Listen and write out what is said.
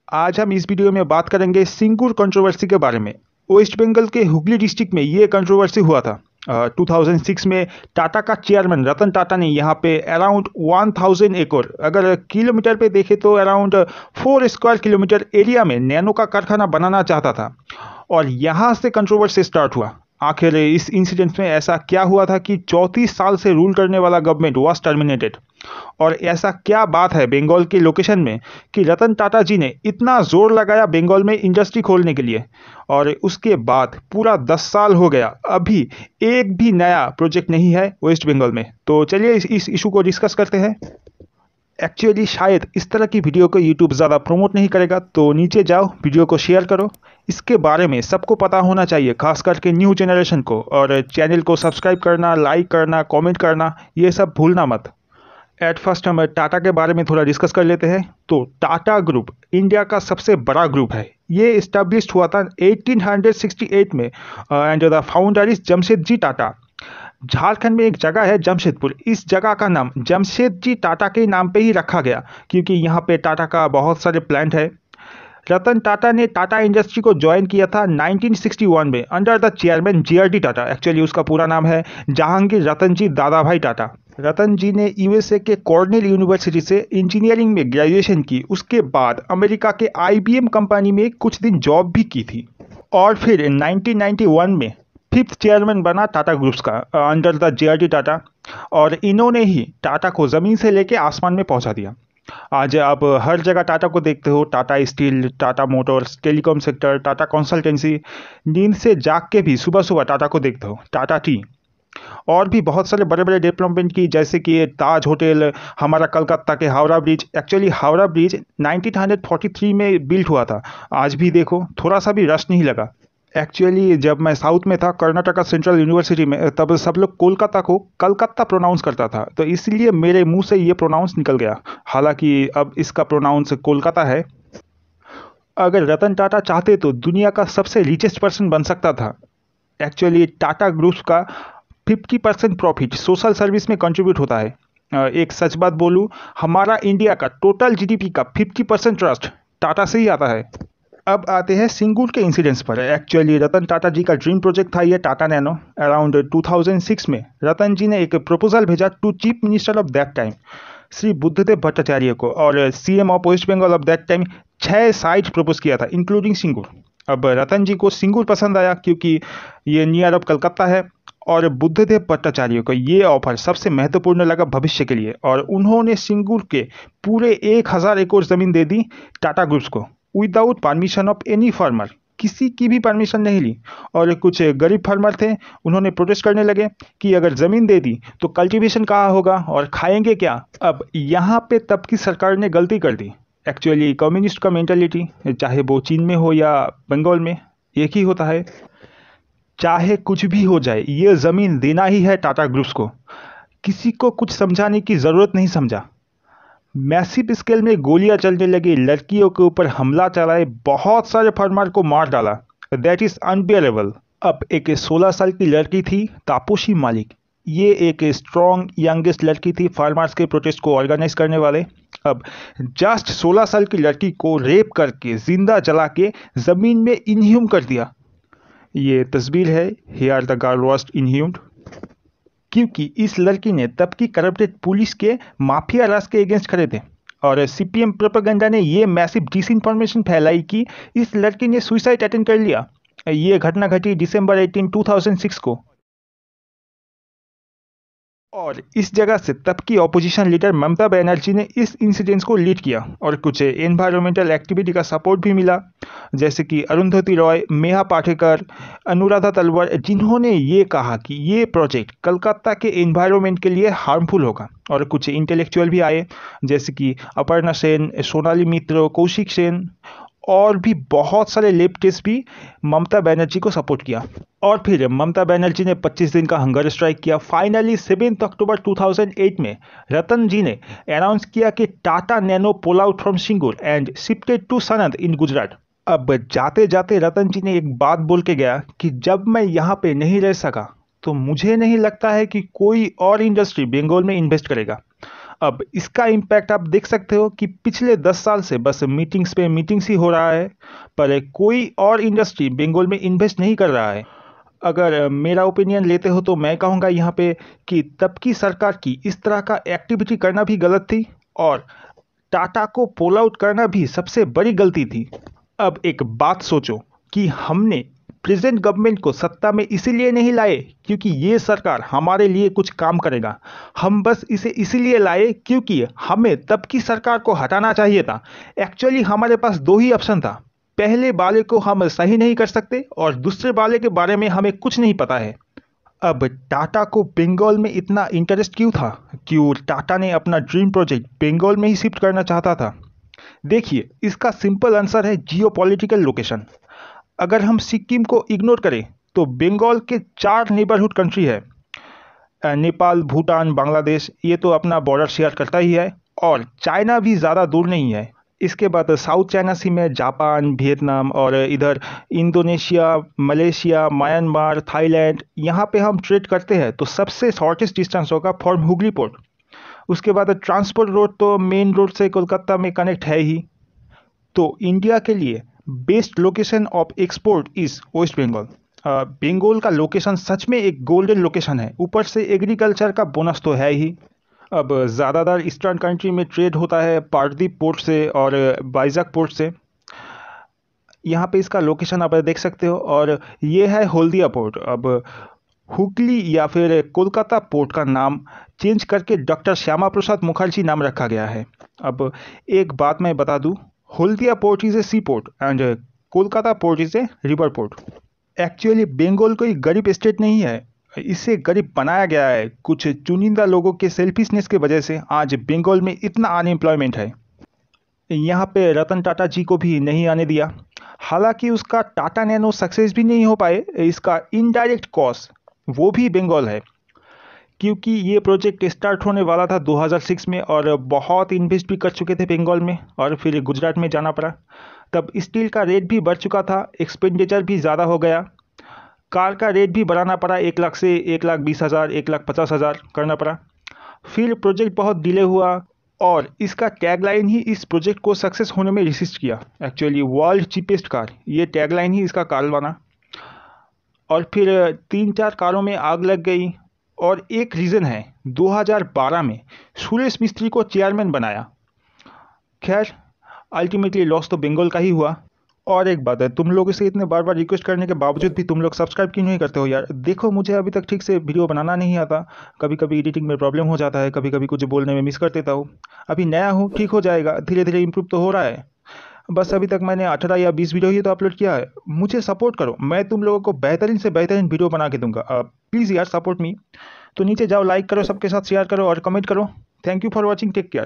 आज हम इस वीडियो में बात करेंगे सिंगूर कंट्रोवर्सी के बारे में। वेस्ट बंगाल के हुगली डिस्ट्रिक्ट में ये कंट्रोवर्सी हुआ था। 2006 में टाटा का चेयरमैन रतन टाटा ने यहाँ पे अराउंड 1000 एकड़, अगर किलोमीटर पे देखे तो अराउंड 4 स्क्वायर किलोमीटर एरिया में नैनो का कारखाना बनाना चाहता था। और यहाँ से कंट्रोवर्सी स्टार्ट हुआ। आखिर इस इंसिडेंट में ऐसा क्या हुआ था कि 34 साल से रूल करने वाला गवर्नमेंट वाज टर्मिनेटेड। और ऐसा क्या बात है बंगाल के लोकेशन में कि रतन टाटा जी ने इतना जोर लगाया बंगाल में इंडस्ट्री खोलने के लिए, और उसके बाद पूरा 10 साल हो गया, अभी एक भी नया प्रोजेक्ट नहीं है वेस्ट बंगाल में। तो चलिए इस इशू को डिस्कस करते हैं। एक्चुअली शायद इस तरह की वीडियो को यूट्यूब ज़्यादा प्रमोट नहीं करेगा, तो नीचे जाओ, वीडियो को शेयर करो। इसके बारे में सबको पता होना चाहिए, खास करके न्यू जनरेशन को। और चैनल को सब्सक्राइब करना, लाइक करना, कमेंट करना, ये सब भूलना मत। एट फर्स्ट हम टाटा के बारे में थोड़ा डिस्कस कर लेते हैं। तो टाटा ग्रुप इंडिया का सबसे बड़ा ग्रुप है। ये इस्टेब्लिश्ड हुआ था 1868 में and the founder is Jamsetji Tata. Jharkhand में एक जगह है जमशेदपुर, इस जगह का नाम जमशेदजी टाटा के नाम पे ही रखा गया क्योंकि यहाँ पे टाटा का बहुत सारे प्लांट है। रतन टाटा ने टाटा इंडस्ट्री को ज्वाइन किया था 1961 में under the chairman GRD Tata. Actually उसका पूरा नाम है जहांगीर रतन जी दादाभाई टाटा। रतन जी ने यूएसए के कॉर्नेल यूनिवर्सिटी से इंजीनियरिंग में ग्रेजुएशन की। उसके बाद अमेरिका के आईबीएम कंपनी में कुछ दिन जॉब भी की थी। और फिर 1991 में 5th चेयरमैन बना टाटा ग्रुप्स का अंडर द जेआरडी टाटा। और इन्होंने ही टाटा को ज़मीन से लेके आसमान में पहुंचा दिया। आज आप हर जगह टाटा को देखते हो, Tata steel, Tata Motors, telecom sector, Tata consultancy. नींद से जाग के भी सुबह सुबह टाटा को देखते हो, टाटा टी। और भी बहुत सारे बड़े बड़े डेवलपमेंट की, जैसे कि ताज होटल, हमारा कलकत्ता के Howrah bridge. Actually Howrah bridge 1943 में बिल्ट हुआ था। आज भी देखो, थोड़ा सा भी रश नहीं लगा। एक्चुअली जब मैं साउथ में था, कर्नाटका सेंट्रल यूनिवर्सिटी में, तब सब लोग कोलकाता को कलकत्ता प्रोनाउंस करता था, तो इसलिए मेरे मुंह से ये प्रोनाउंस निकल गया। हालांकि अब इसका प्रोनाउंस कोलकाता है। अगर रतन टाटा चाहते तो दुनिया का सबसे रिचेस्ट पर्सन बन सकता था। एक्चुअली टाटा ग्रुप्स का 50% प्रॉफिट सोशल सर्विस में कंट्रीब्यूट होता है। एक सच बात बोलूँ, हमारा इंडिया का टोटल जीडीपी का 50% ट्रस्ट टाटा से ही आता है। अब आते हैं सिंगूर के इंसिडेंट्स पर। एक्चुअली रतन टाटा जी का ड्रीम प्रोजेक्ट था ये टाटा नैनो। अराउंड 2006 में रतन जी ने एक प्रपोजल भेजा to chief minister of that time, Shri Buddhadeb Bhattacharya को, और CM of West Bengal of that time 6 site propose किया था इंक्लूडिंग सिंगूर। अब रतन जी को सिंगूर पसंद आया क्योंकि ये नियर ऑफ कलकत्ता है, और बुद्धदेव भट्टाचार्य को ये ऑफर सबसे महत्वपूर्ण लगा भविष्य के लिए, और उन्होंने सिंगूर के पूरे 1000 एकड़ ज़मीन दे दी टाटा ग्रुप्स को without permission of any farmer. किसी की भी परमिशन नहीं ली। और कुछ गरीब फार्मर थे, उन्होंने प्रोटेस्ट करने लगे कि अगर ज़मीन दे दी तो कल्टीवेशन कहाँ होगा और खाएंगे क्या। अब यहाँ पे तब की सरकार ने गलती कर दी। एक्चुअली कम्युनिस्ट का मेंटालिटी, चाहे वो चीन में हो या बंगाल में, एक ही होता है। चाहे कुछ भी हो जाए, ये ज़मीन देना ही है टाटा ग्रुप्स को। किसी को कुछ समझाने की ज़रूरत नहीं समझा। मैसिव स्केल में गोलियां चलने लगी, लड़कियों के ऊपर हमला चलाए, बहुत सारे फार्मर को मार डाला। That is unbearable. अब एक 16 साल की लड़की थी तापोशी मालिक। ये एक स्ट्रॉन्ग यंगेस्ट लड़की थी फार्मर्स के प्रोटेस्ट को ऑर्गेनाइज करने वाले। अब जस्ट 16 साल की लड़की को रेप करके जिंदा जला के ज़मीन में इनह्यूम कर दिया। ये तस्वीर है, हियर द गर्ल वाज इनह्यूम्ड। क्योंकि इस लड़की ने तब की करप्टेड पुलिस के माफिया राज के अगेंस्ट खड़े थे, और सीपीएम प्रोपेगेंडा ने ये मैसिव डिसइंफॉर्मेशन फैलाई कि इस लड़की ने सुसाइड अटेम्प्ट कर लिया। ये घटना घटी दिसंबर 18, 2006 को। और इस जगह से तब की ऑपोजिशन लीडर ममता बनर्जी ने इस इंसिडेंट्स को लीड किया, और कुछ एनवायरमेंटल एक्टिविटी का सपोर्ट भी मिला, जैसे कि अरुंधति रॉय, मेहा पाटेकर, अनुराधा तलवार, जिन्होंने ये कहा कि ये प्रोजेक्ट कलकत्ता के एनवायरमेंट के लिए हार्मफुल होगा। और कुछ इंटेलेक्चुअल भी आए, जैसे कि अपर्णा सेन, सोनाली मित्र, कौशिक सेन, और भी बहुत सारे लेफ्टिस्ट भी ममता बनर्जी को सपोर्ट किया। और फिर ममता बनर्जी ने 25 दिन का हंगर स्ट्राइक किया। फाइनली 7 अक्टूबर 2008 में रतन जी ने अनाउंस किया कि Tata Nano pull out from Singur and shifted to Sanand in Gujarat. अब जाते जाते रतन जी ने एक बात बोल के गया कि जब मैं यहाँ पे नहीं रह सका तो मुझे नहीं लगता है कि कोई और इंडस्ट्री बंगाल में इन्वेस्ट करेगा। अब इसका इम्पैक्ट आप देख सकते हो कि पिछले 10 साल से बस मीटिंग्स पे मीटिंग्स ही हो रहा है, पर कोई और इंडस्ट्री बंगाल में इन्वेस्ट नहीं कर रहा है। अगर मेरा ओपिनियन लेते हो तो मैं कहूँगा यहाँ पे कि तब की सरकार की इस तरह का एक्टिविटी करना भी गलत थी, और टाटा को पुल आउट करना भी सबसे बड़ी गलती थी। अब एक बात सोचो कि हमने प्रेजेंट गवर्नमेंट को सत्ता में इसीलिए नहीं लाए क्योंकि ये सरकार हमारे लिए कुछ काम करेगा, हम बस इसे इसीलिए लाए क्योंकि हमें तब की सरकार को हटाना चाहिए था। एक्चुअली हमारे पास दो ही ऑप्शन था, पहले वाले को हम सही नहीं कर सकते और दूसरे वाले के बारे में हमें कुछ नहीं पता है। अब टाटा को बंगाल में इतना इंटरेस्ट क्यों था? क्यों टाटा ने अपना ड्रीम प्रोजेक्ट बंगाल में ही शिफ्ट करना चाहता था? देखिए, इसका सिंपल आंसर है जियोपॉलिटिकल लोकेशन। अगर हम सिक्किम को इग्नोर करें तो बंगाल के 4 नेबरहुड कंट्री है, नेपाल, भूटान, बांग्लादेश, ये तो अपना बॉर्डर शेयर करता ही है, और चाइना भी ज़्यादा दूर नहीं है। इसके बाद साउथ चाइना सी में जापान, वियतनाम और इधर इंडोनेशिया, मलेशिया, म्यांमार, थाईलैंड, यहाँ पे हम ट्रेड करते हैं तो सबसे शॉर्टेस्ट डिस्टेंस होगा फ्रॉम हुगली पोर्ट। उसके बाद ट्रांसपोर्ट रोड तो मेन रोड से कोलकाता में कनेक्ट है ही। तो इंडिया के लिए best location of export is West Bengal. Bengal का लोकेशन सच में एक गोल्डन लोकेशन है, ऊपर से एग्रीकल्चर का बोनस तो है ही। अब ज़्यादातर ईस्टर्न कंट्री में ट्रेड होता है पारदीप पोर्ट से और वाइजैक पोर्ट से। यहाँ पे इसका लोकेशन आप देख सकते हो, और ये है हल्दिया पोर्ट। अब हुगली या फिर कोलकाता पोर्ट का नाम चेंज करके डॉक्टर श्यामा प्रसाद मुखर्जी नाम रखा गया है। अब एक बात मैं बता दूँ, Haldia port is a sea port and Kolkata port is a river port. Actually Bengal कोई गरीब स्टेट नहीं है, इसे गरीब बनाया गया है कुछ चुनिंदा लोगों के सेल्फिशनेस की वजह से। आज बंगाल में इतना अनएम्प्लॉयमेंट है, यहाँ पे रतन टाटा जी को भी नहीं आने दिया। हालांकि उसका टाटा नैनो सक्सेस भी नहीं हो पाए, इसका इनडायरेक्ट कॉज वो भी बंगाल है, क्योंकि ये प्रोजेक्ट स्टार्ट होने वाला था 2006 में और बहुत इन्वेस्ट भी कर चुके थे बंगाल में, और फिर गुजरात में जाना पड़ा। तब स्टील का रेट भी बढ़ चुका था, एक्सपेंडिचर भी ज़्यादा हो गया, कार का रेट भी बढ़ाना पड़ा, 1 लाख से 1,20,000, 1,50,000 करना पड़ा। फिर प्रोजेक्ट बहुत डिले हुआ और इसका टैगलाइन ही इस प्रोजेक्ट को सक्सेस होने में रिसिस्ट किया। एक्चुअली वर्ल्ड चीपेस्ट कार, ये टैगलाइन ही इसका कार बना। और फिर 3-4 कारों में आग लग गई, और एक रीज़न है 2012 में सुरेश मिस्त्री को चेयरमैन बनाया। खैर, अल्टीमेटली लॉस तो बंगाल का ही हुआ। और एक बात है, तुम लोगों से इतने बार बार रिक्वेस्ट करने के बावजूद भी तुम लोग सब्सक्राइब क्यों नहीं करते हो यार? देखो, मुझे अभी तक ठीक से वीडियो बनाना नहीं आता, कभी कभी एडिटिंग में प्रॉब्लम हो जाता है, कभी कभी कुछ बोलने में मिस कर देता हूँ। अभी नया हूँ, ठीक हो जाएगा, धीरे धीरे इम्प्रूव तो हो रहा है। बस अभी तक मैंने 18 या 20 वीडियो ही तो अपलोड किया है। मुझे सपोर्ट करो, मैं तुम लोगों को बेहतरीन से बेहतरीन वीडियो बना के दूंगा। प्लीज़ यार, सपोर्ट मी। तो नीचे जाओ, लाइक करो, सबके साथ शेयर करो और कमेंट करो। Thank you for watching, take care.